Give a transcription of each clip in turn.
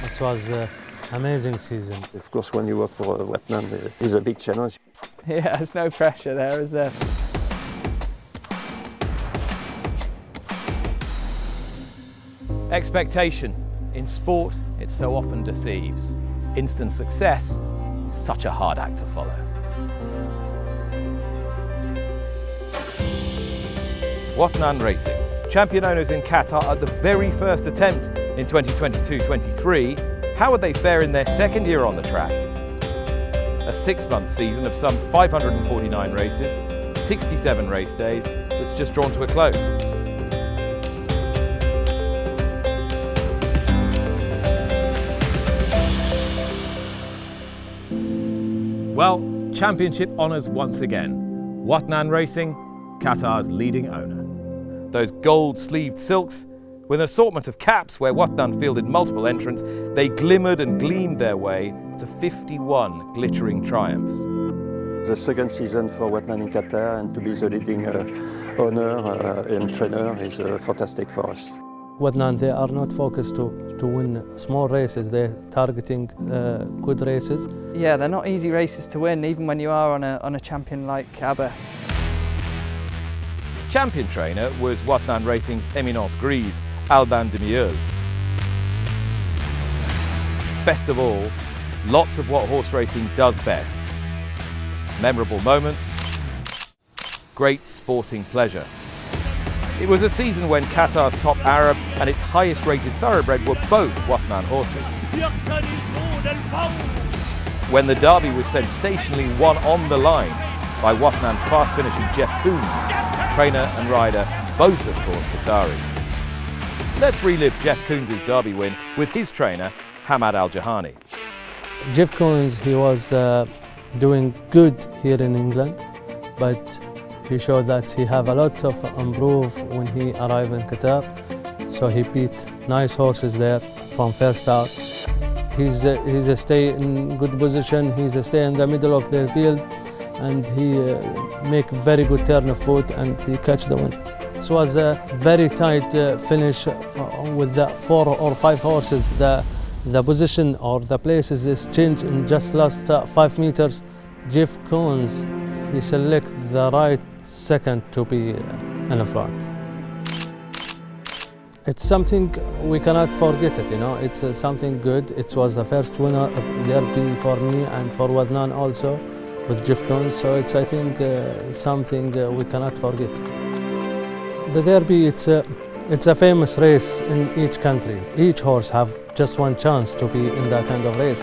It was an amazing season. Of course, when you work for Wathnan, it's a big challenge. Yeah, there's no pressure there, is there? Expectation. In sport, it so often deceives. Instant success is such a hard act to follow. Wathnan Racing, champion owners in Qatar at the very first attempt in 2022-23. How would they fare in their second year on the track? A 6-month season of some 549 races, 67 race days, that's just drawn to a close. Well, championship honours once again. Wathnan Racing, Qatar's leading owner. Those gold-sleeved silks, with an assortment of caps where Wathnan fielded multiple entrants, they glimmered and gleamed their way to 51 glittering triumphs. The second season for Wathnan in Qatar, and to be the leading owner and trainer is fantastic for us. Wathnan, they are not focused to win small races, they're targeting good races. Yeah, they're not easy races to win, even when you are on a champion like Abbes. Champion trainer was Wathnan Racing's Eminence Grise, Alban de Mieulle. Best of all, lots of what horse racing does best. Memorable moments, great sporting pleasure. It was a season when Qatar's top Arab and its highest rated thoroughbred were both Wathnan horses. When the Derby was sensationally won on the line by Wathnan's fast finishing Jeff Koons, trainer and rider, both of course Qataris. Let's relive Jeff Koons' Derby win with his trainer, Hamad Al-Jehani. Jeff Koons, he was doing good here in England, but he showed that he have a lot of improve when he arrived in Qatar. So he beat nice horses there from first out. He's a stay in good position, he's a stay in the middle of the field, and he make very good turn of foot and he catch the win. It was a very tight finish with the 4 or 5 horses. The position or the places is changed in just last 5 meters. Jeff Koons, he select the right second to be in the front. It's something we cannot forget it, you know. It's something good. It was the first winner of Derby for me and for Wathnan also with Jeff Koons. So it's, I think, something we cannot forget. The Derby, it's a famous race in each country. Each horse have just one chance to be in that kind of race.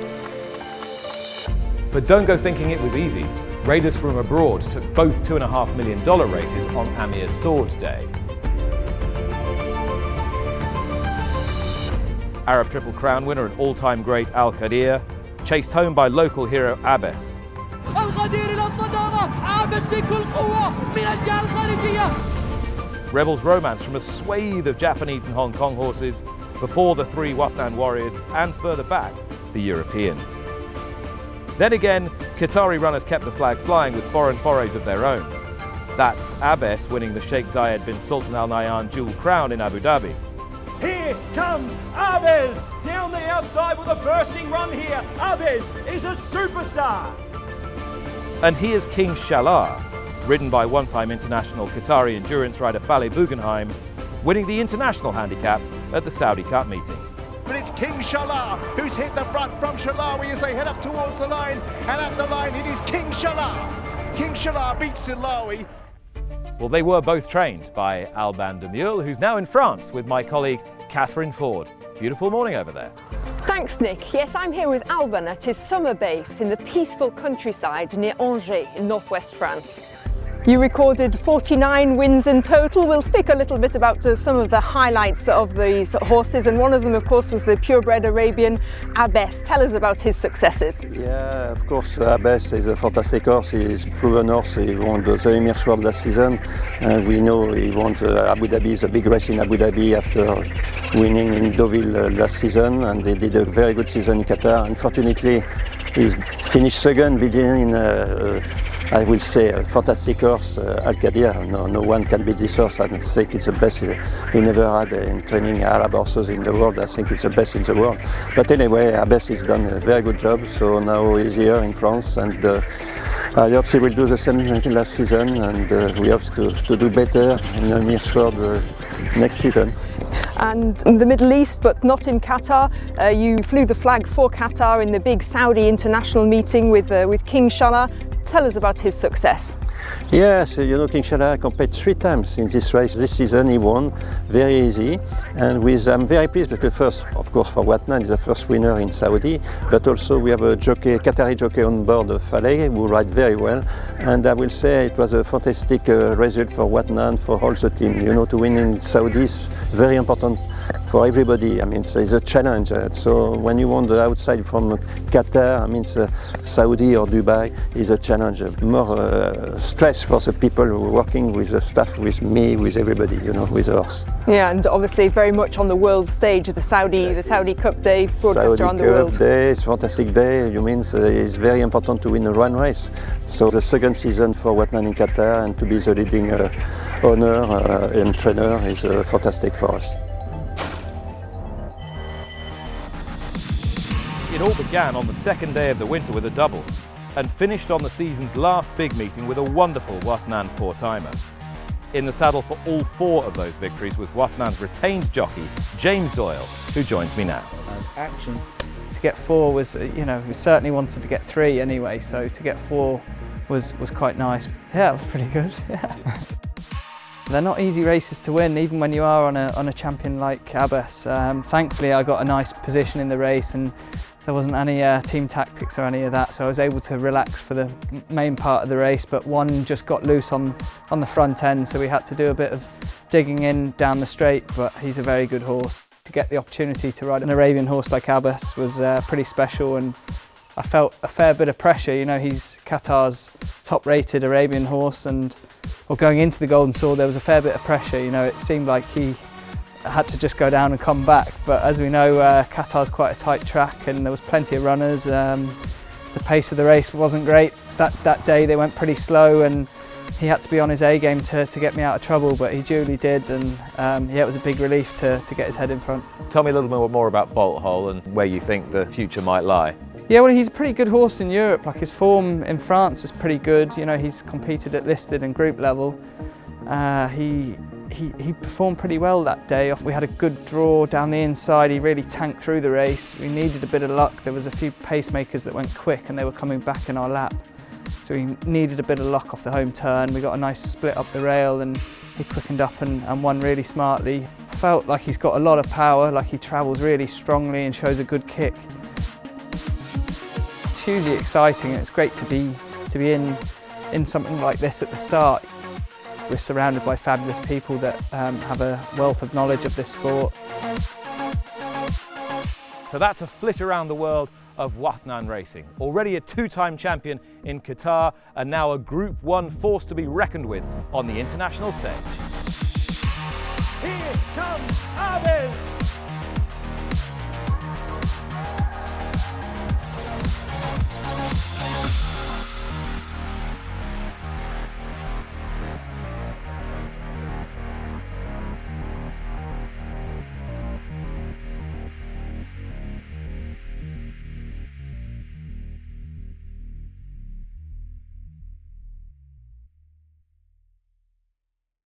But don't go thinking it was easy. Raiders from abroad took both $2.5 million races on Amir Sword Day. Arab Triple Crown winner and all-time great Al-Jehani, chased home by local hero Abbes. Rebels romance from a swathe of Japanese and Hong Kong horses, before the 3 Wathnan warriors, and further back, the Europeans. Then again, Qatari runners kept the flag flying with foreign forays of their own. That's Abbes winning the Sheikh Zayed bin Sultan Al Nahyan dual crown in Abu Dhabi. Here comes Abbes down the outside with a bursting run here. Abbes is a superstar. And here's King Shalaa, ridden by one-time international Qatari endurance rider Fale Bugenheim, winning the international handicap at the Saudi Cup meeting. But it's King Shalaa who's hit the front from Shalaa as they head up towards the line, and at the line it is King Shalaa. King Shalaa beats Silawi. Well, they were both trained by Alban de Mieulle, who's now in France with my colleague Catherine Ford. Beautiful morning over there. Thanks, Nick. Yes, I'm here with Alban at his summer base in the peaceful countryside near Angers in northwest France. You recorded 49 wins in total. We'll speak a little bit about some of the highlights of these horses, and one of them, of course, was the purebred Arabian Abbes. Tell us about his successes. Yeah, of course, Abbes is a fantastic horse. He's a proven horse. He won the Amir Sword last season, and we know he won Abu Dhabi, the big race in Abu Dhabi after winning in Doyle last season, and they did a very good season in Qatar. Unfortunately, he's finished second, beating I will say a fantastic horse, Al-Jehani. No one can beat this horse. I think it's the best we never had in training Arab horses in the world. I think it's the best in the world. But anyway, Abbes has done a very good job. So now he's here in France, and I hope he will do the same like last season, and we hope to do better in Amir Sword next season. And in the Middle East, but not in Qatar. You flew the flag for Qatar in the big Saudi international meeting with King Shalaa. Tell us about his success. Yes, you know, King Shalaa competed 3 times in this race. This season he won very easy, and I'm very pleased because first, of course, for Wathnan, he's the first winner in Saudi, but also we have a jockey, Qatari jockey on board, Faleh, who ride very well, and I will say it was a fantastic result for Wathnan, for all the team. You know, to win in Saudi is very important for everybody. I mean, it's a challenge. So when you want the outside from Qatar, I mean, Saudi or Dubai is a challenge. More stress for the people who are working with the staff, with me, with everybody, you know, with the horse. Yeah, and obviously very much on the world stage of the Saudi Cup day, broadcast around the world. Saudi Cup day, it's a fantastic day. You mean it's very important to win one race. So the second season for Wathnan in Qatar and to be the leading owner and trainer is fantastic for us. It all began on the second day of the winter with a double and finished on the season's last big meeting with a wonderful Wathnan 4-timer. In the saddle for all 4 of those victories was Wathnan's retained jockey, James Doyle, who joins me now. Action. To get 4 was, you know, we certainly wanted to get 3 anyway, so to get 4 was quite nice. Yeah, it was pretty good. Yeah. They're not easy races to win, even when you are on a champion like Abbes. Thankfully, I got a nice position in the race, and there wasn't any team tactics or any of that, so I was able to relax for the main part of the race, but one just got loose on the front end, so we had to do a bit of digging in down the straight, but he's a very good horse. To get the opportunity to ride an Arabian horse like Abbes was pretty special, and I felt a fair bit of pressure. You know, he's Qatar's top-rated Arabian horse, and going into the Golden Sword there was a fair bit of pressure. You know, it seemed like he had to just go down and come back, but as we know, Qatar's quite a tight track and there was plenty of runners. The pace of the race wasn't great. That day they went pretty slow, and he had to be on his A game to get me out of trouble, but he duly did, and yeah, it was a big relief to get his head in front. Tell me a little bit more about Bolthole and where you think the future might lie. Yeah, well, he's a pretty good horse in Europe. Like, his form in France is pretty good. You know, he's competed at listed and group level. He performed pretty well that day. We had a good draw down the inside. He really tanked through the race. We needed a bit of luck. There was a few pacemakers that went quick and they were coming back in our lap. So we needed a bit of luck off the home turn. We got a nice split up the rail and he quickened up and won really smartly. Felt like he's got a lot of power, like he travels really strongly and shows a good kick. It's hugely exciting, and it's great to be in something like this at the start. We're surrounded by fabulous people that have a wealth of knowledge of this sport. So that's a flit around the world of Wathnan Racing. Already a 2-time champion in Qatar, and now a Group 1 force to be reckoned with on the international stage. Here comes Abbes.